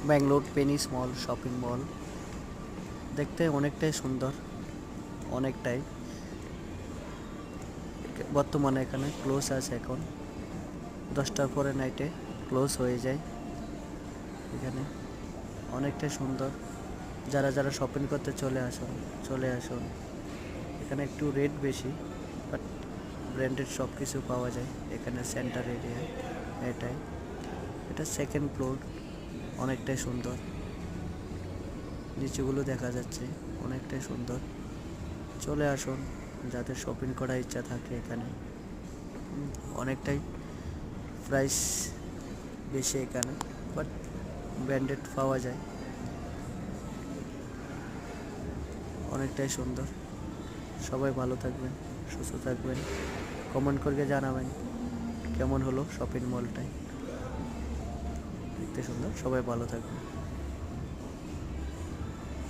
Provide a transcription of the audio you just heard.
Bangalore penis mall shopping mall দেখতে অনেকটাই সুন্দর, অনেকটাই। বর্তমানে এখানে ক্লোজ আছে, এখন 10টার পরে নাইটে ক্লোজ হয়ে যায়। এখানে অনেকটাই সুন্দর, যারা যারা শপিং করতে চলে আসুন। এখানে একটু রেট বেশি, বাট ব্র্যান্ডেড সব কিছু পাওয়া যায় এখানে সেন্টার এরিয়ায়। এটা সেকেন্ড ফ্লোর, অনেকটাই সুন্দর। নিচেগুলো দেখা যাচ্ছে, অনেকটাই সুন্দর। চলে আসুন যাদের শপিং করার ইচ্ছা থাকে এখানে। অনেকটাই প্রাইস বেশি এখানে, বাট ব্র্যান্ডেড পাওয়া যায়। অনেকটাই সুন্দর। সবাই ভালো থাকবেন, সুস্থ থাকবেন। কমেন্ট করে জানাবেন কেমন হলো শপিং মলটাই। দেখতে সুন্দর, সবাই ভালো থাকবেন।